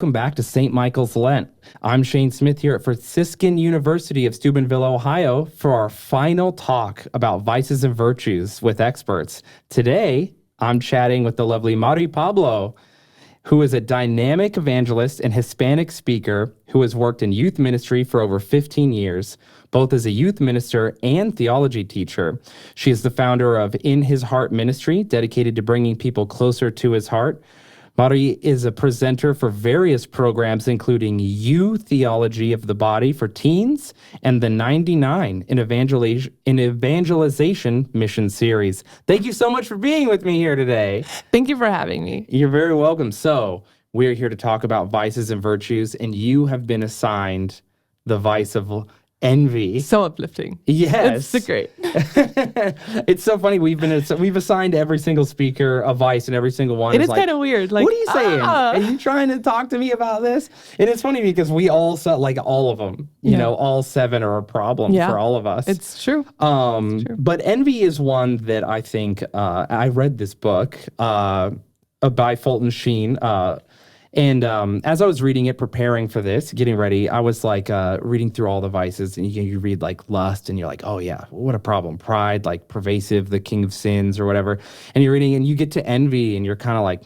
Welcome back to St. Michael's Lent. I'm Shayne Smith here at Franciscan University of Steubenville, Ohio, for our final talk about vices and virtues with experts. Today, I'm chatting with the lovely Pablo, who is a dynamic evangelist and Hispanic speaker who has worked in youth ministry for over 15 years, both as a youth minister and theology teacher. She is the founder of In His Heart Ministry, dedicated to bringing people closer to his heart. Mari is a presenter for various programs, including You Theology of the Body for teens and the 99 in Evangelization Mission Series. Thank you so much for being with me here today. Thank you for having me. You're very welcome. So we're here to talk about vices and virtues, and you have been assigned the vice of envy. So uplifting. Yes. It's great. It's so funny. We've assigned every single speaker a vice, and every single one It is is kind of weird. Like, what are you saying? Are you trying to talk to me about this? And it's funny because we all saw, like, all of them, you know, all 7 are a problem for all of us. It's true. But envy is one that I think, I read this book by Fulton Sheen, and as I was reading it, preparing for this, getting ready, I was like reading through all the vices, and you read like lust, and you're like, oh yeah, what a problem. Pride, like pervasive, the king of sins or whatever. And you're reading, and you get to envy, and you're kind of like,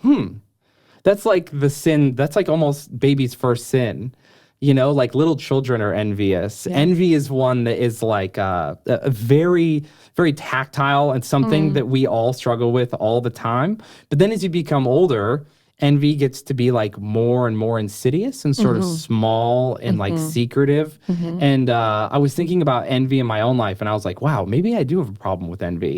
that's like the sin, that's like almost baby's first sin. You know, like little children are envious. Yeah. Envy is one that is like a very, very tactile and something that we all struggle with all the time. But then as you become older, envy gets to be like more and more insidious and sort of small and like secretive. And I was thinking about envy in my own life, and I was like, wow, maybe I do have a problem with envy.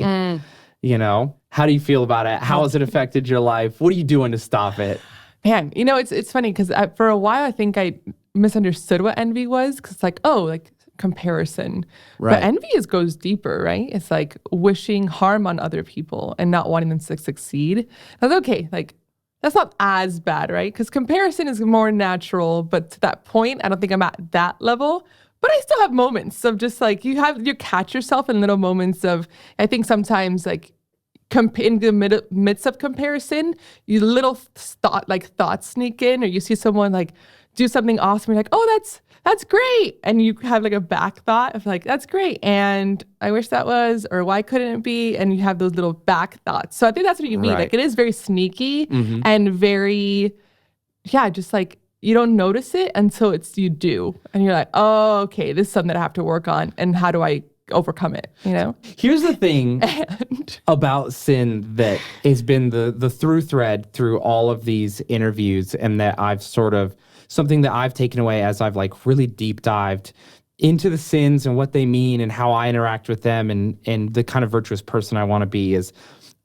You know, how do you feel about it? How has it affected your life? What are you doing to stop it? Man, you know, it's funny because for a while I think I misunderstood what envy was, because like, oh, like comparison. Right. But envy goes deeper, right? It's like wishing harm on other people and not wanting them to succeed. I was okay, like, that's not as bad, right? Because comparison is more natural, but to that point, I don't think I'm at that level. But I still have moments of just like, you catch yourself in little moments of, I think sometimes like in the midst of comparison, you little thoughts sneak in, or you see someone like do something awesome. You're like, oh, that's great. And you have like a back thought of like, that's great. And I wish that was, or why couldn't it be? And you have those little back thoughts. So I think that's what you mean. Right. Like it is very sneaky and very, just like you don't notice it until you do. And you're like, oh, okay, this is something that I have to work on. And how do I overcome it, you know? Here's the thing about sin that has been the through thread through all of these interviews, and that I've something that I've taken away as I've like really deep dived into the sins and what they mean and how I interact with them and the kind of virtuous person I want to be is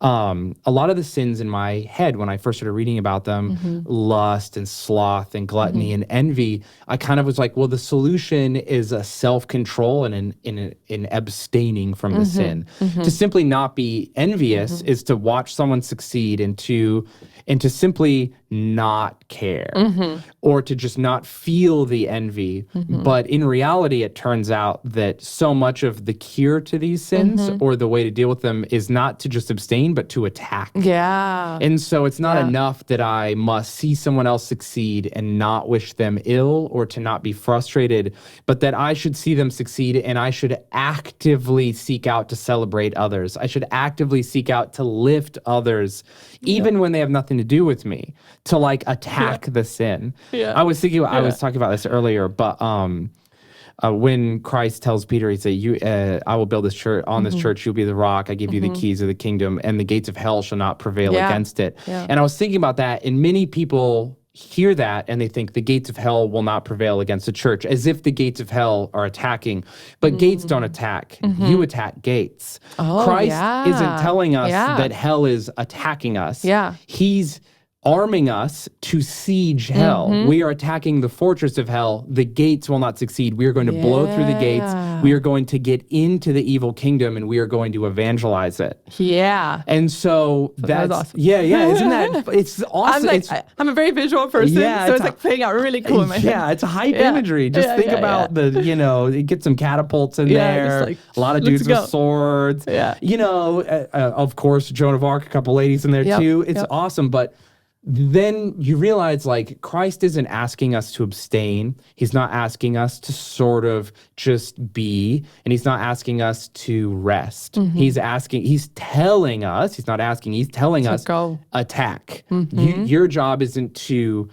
a lot of the sins in my head when I first started reading about them, lust and sloth and gluttony and envy, I kind of was like, well, the solution is a self-control and in abstaining from the sin. To simply not be envious is to watch someone succeed and to simply not care or to just not feel the envy. But in reality, it turns out that so much of the cure to these sins or the way to deal with them is not to just abstain, but to attack. Yeah. And so it's not enough that I must see someone else succeed and not wish them ill or to not be frustrated, but that I should see them succeed and I should actively seek out to celebrate others. I should actively seek out to lift others, even when they have nothing to do with me, to like attack the sin. Yeah. I was talking about this earlier, but when Christ tells Peter, he said, I will build this church, on this church, you'll be the rock, I give you the keys of the kingdom, and the gates of hell shall not prevail against it. Yeah. And I was thinking about that, and many people hear that and they think the gates of hell will not prevail against the church, as if the gates of hell are attacking. But gates don't attack. You attack gates. Christ isn't telling us that hell is attacking us. Yeah. He's arming us to siege hell. We are attacking the fortress of hell. The gates will not succeed. We are going to blow through the gates. We are going to get into the evil kingdom, and we are going to evangelize it. Yeah. And so that's awesome. Yeah. Isn't that, it's awesome. I'm a very visual person, so it's like playing out really cool in my head. Yeah, it's a hype imagery. Just think about you get some catapults in there, like, a lot of dudes with swords. Yeah. You know, of course, Joan of Arc, a couple ladies in there too. It's awesome, but then you realize like Christ isn't asking us to abstain. He's not asking us to sort of just be, and he's not asking us to rest. He's telling us, he's not asking, he's telling us go. attack. Your job isn't to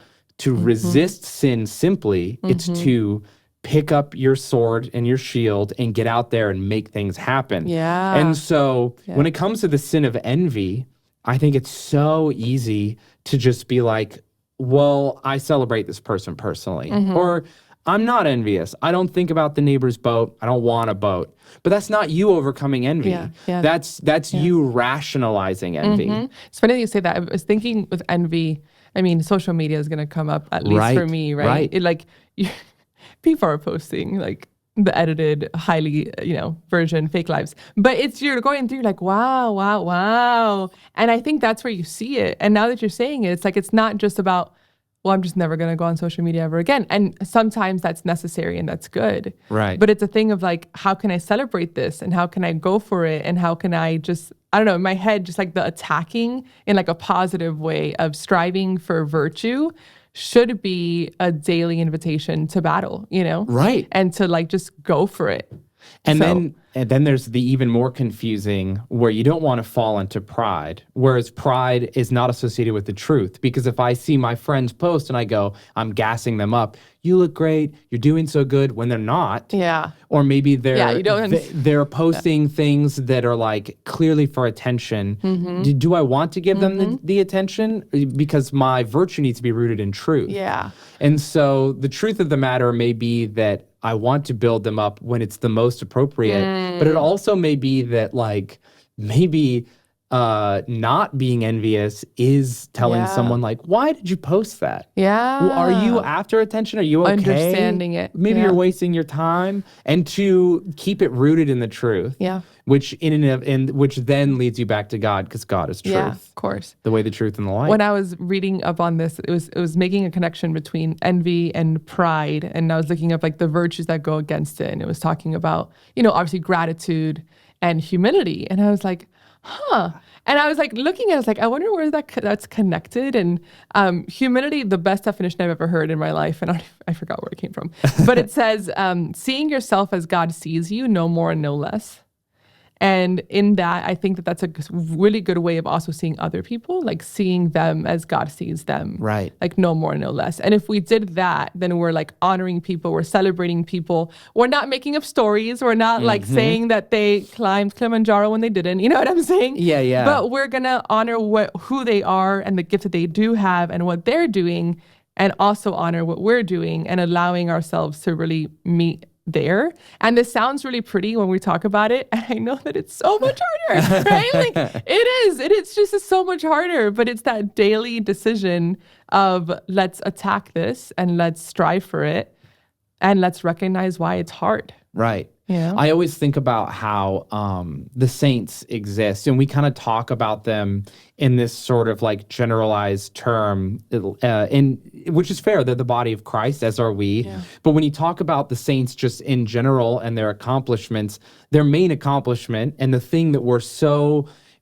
resist sin simply, it's to pick up your sword and your shield and get out there and make things happen. Yeah. And so when it comes to the sin of envy, I think it's so easy to just be like, well, I celebrate this person personally. Or I'm not envious. I don't think about the neighbor's boat. I don't want a boat. But that's not you overcoming envy. Yeah. That's you rationalizing envy. It's funny that you say that. I was thinking with envy, I mean, social media is going to come up, at least for me, right? It, like, people are posting like the edited, highly, version, fake lives. But you're going through like, wow. And I think that's where you see it. And now that you're saying it, it's like, it's not just about, well, I'm just never going to go on social media ever again. And sometimes that's necessary and that's good. Right. But it's a thing of like, how can I celebrate this? And how can I go for it? And how can I just, I don't know, in my head, just like the attacking in like a positive way of striving for virtue should be a daily invitation to battle, Right. And to like just go for it. And then there's the even more confusing where you don't want to fall into pride, whereas pride is not associated with the truth. Because if I see my friends post and I go, I'm gassing them up, you look great, you're doing so good, when they're not. Yeah. Or maybe they're they're posting posting things that are like clearly for attention. Do I want to give them the attention? Because my virtue needs to be rooted in truth. Yeah. And so the truth of the matter may be that I want to build them up when it's the most appropriate, but it also may be that like maybe not being envious is telling someone like, why did you post that? Yeah. Well, are you after attention? Are you okay? Understanding it. Maybe you're wasting your time, and to keep it rooted in the truth. Yeah. Which which then leads you back to God, because God is truth. Yeah, of course. The way, the truth, and the light. When I was reading up on this, it was making a connection between envy and pride, and I was looking up like the virtues that go against it, and it was talking about obviously gratitude and humility, and I was like, huh. And I was like looking at it, I was like, I wonder where that's connected. And humility, the best definition I've ever heard in my life, and I forgot where it came from, but it says, seeing yourself as God sees you, no more and no less. And in that, I think that that's a really good way of also seeing other people, like seeing them as God sees them. Right. Like no more, no less. And if we did that, then we're like honoring people, we're celebrating people. We're not making up stories. We're not like saying that they climbed Kilimanjaro when they didn't. You know what I'm saying? Yeah. But we're going to honor who they are and the gift that they do have and what they're doing, and also honor what we're doing and allowing ourselves to really meet there. And this sounds really pretty when we talk about it, and I know that it's so much harder, right? Like it's just so much harder, but it's that daily decision of let's attack this and let's strive for it and let's recognize why it's hard. Right. Yeah. I always think about how the saints exist, and we kind of talk about them in this sort of like generalized term, which is fair. They're the body of Christ, as are we. Yeah. But when you talk about the saints just in general and their accomplishments, their main accomplishment and the thing that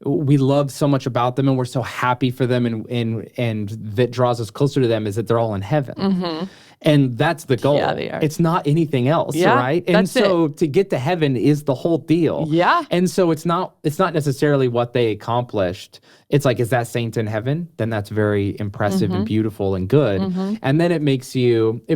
we love so much about them and we're so happy for them and that draws us closer to them is that they're all in heaven. And that's the goal. Yeah, they are. It's not anything else, right? And so to get to heaven is the whole deal. Yeah. And so it's not necessarily what they accomplished. It's like, is that saint in heaven? Then that's very impressive and beautiful and good. And then it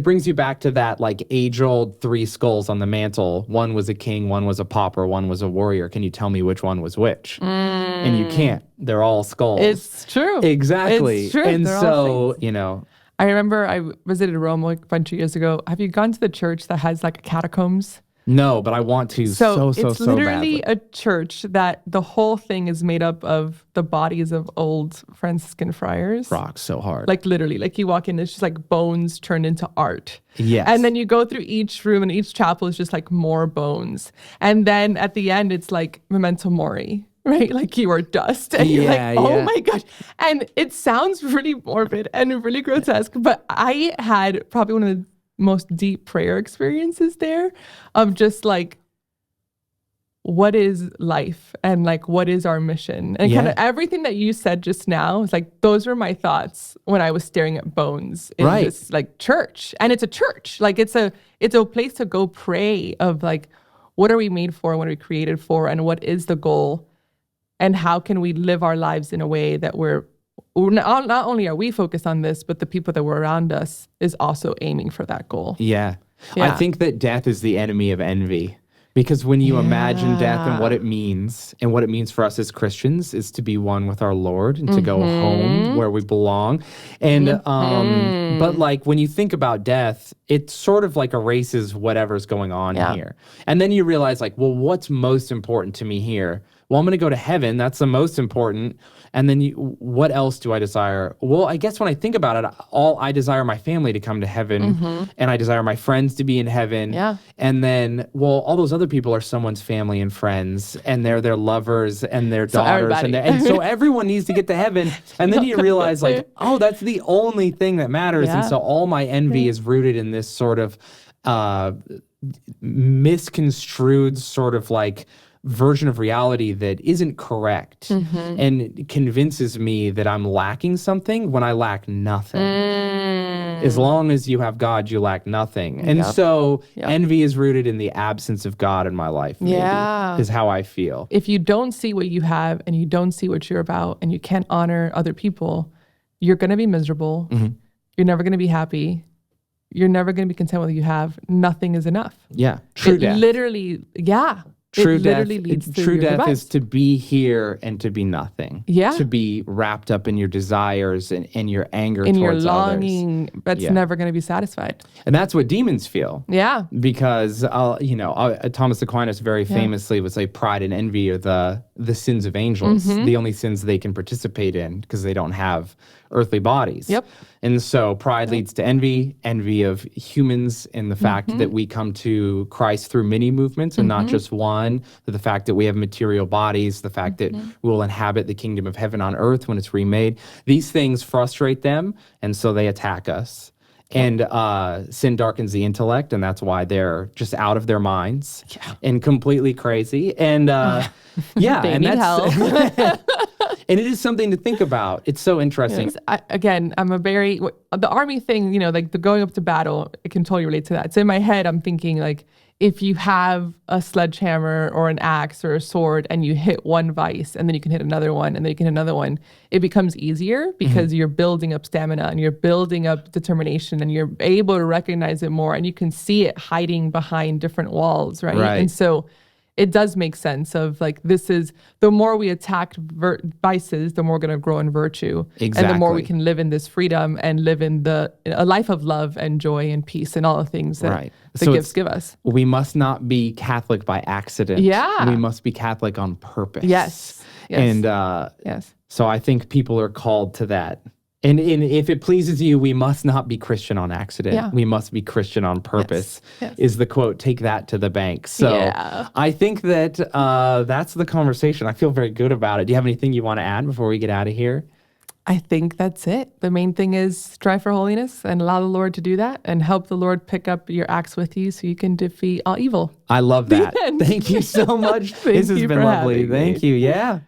brings you back to that like age-old 3 skulls on the mantle. One was a king, one was a pauper, one was a warrior. Can you tell me which one was which? And you can't. They're all skulls. It's true. Exactly. It's true. And They're so, I remember I visited Rome like a bunch of years ago. Have you gone to the church that has like catacombs? No, but I want to so it's literally badly. a church that the whole thing is made up of the bodies of old Franciscan friars. Rocks so hard. Like literally, like you walk in, it's just like bones turned into art. Yes. And then you go through each room and each chapel is just like more bones. And then at the end, it's like memento mori. Right? Like you are dust. And you're like, oh my gosh. And it sounds really morbid and really grotesque, but I had probably one of the most deep prayer experiences there of just like, what is life and like what is our mission? And kind of Yeah. everything that you said just now is like those were my thoughts when I was staring at bones in Right. this like church. And it's a church. Like it's a place to go pray of like what are we made for, what are we created for, and what is the goal? And how can we live our lives in a way that we're not only are we focused on this, but the people that were around us is also aiming for that goal. Yeah. I Yeah. think that death is the enemy of envy. Because when you imagine death and what Yeah. it means for us as Christians is to be one with our Lord and to go home where we belong. And but like when you think about death, it sort of like erases whatever's going on Yeah. here. And then you realize like, well, what's most important to me here? Well, I'm going to go to heaven. That's the most important. And then what else do I desire? Well, I guess when I think about it, I desire my family to come to heaven and I desire my friends to be in heaven. Yeah. And then, well, all those other people are someone's family and friends and they're their lovers and their So daughters. everybody. And so everyone needs to get to heaven. And then you realize like, oh, that's the only thing that matters. And Yeah. so all my envy is rooted in this sort of misconstrued sort of like version of reality that isn't correct and convinces me that I'm lacking something when I lack nothing. As long as you have God, you lack nothing. And so envy is rooted in the absence of God in my life, maybe, is how I feel. If you don't see what you have and you don't see what you're about and you can't honor other people, you're going to be miserable. You're never going to be happy. You're never going to be content with what you have. Nothing is enough. Yeah. True death. Literally, yeah. True it death, literally leads to true your death demise. is to be here and to be nothing. Yeah. To be wrapped up in your desires and your anger in towards your others. longing that's Yeah. never going to be satisfied. And that's what demons feel. Yeah. Because Thomas Aquinas very famously would say pride and envy are the sins of angels, the only sins they can participate in because they don't have earthly bodies. Yep. And so pride leads to envy of humans and the fact that we come to Christ through many movements and not just one, the fact that we have material bodies, the fact that we will inhabit the kingdom of heaven on earth when it's remade. These things frustrate them, and so they attack us. And sin darkens the intellect, and that's why they're just out of their minds and completely crazy. And They need help. and it is something to think about. It's so interesting. I'm the army thing, like the going up to battle, I can totally relate to that. So in my head, I'm thinking like, if you have a sledgehammer or an axe or a sword and you hit one vice and then you can hit another one and then you can hit another one, it becomes easier because you're building up stamina and you're building up determination and you're able to recognize it more and you can see it hiding behind different walls, right? And so it does make sense of like, this is the more we attack vices, the more we're going to grow in virtue. And the more we can live in this freedom and live in a life of love and joy and peace and all the things that the gifts give us. We must not be Catholic by accident. Yeah. We must be Catholic on purpose. Yes. And yes. So I think people are called to that. And if it pleases you, we must not be Christian on accident. Yeah. We must be Christian on purpose, Yes. is the quote. Take that to the bank. So I think that that's the conversation. I feel very good about it. Do you have anything you want to add before we get out of here? I think that's it. The main thing is strive for holiness and allow the Lord to do that and help the Lord pick up your axe with you so you can defeat all evil. I love that. Thank you so much. This has been lovely. Thank you. Yeah.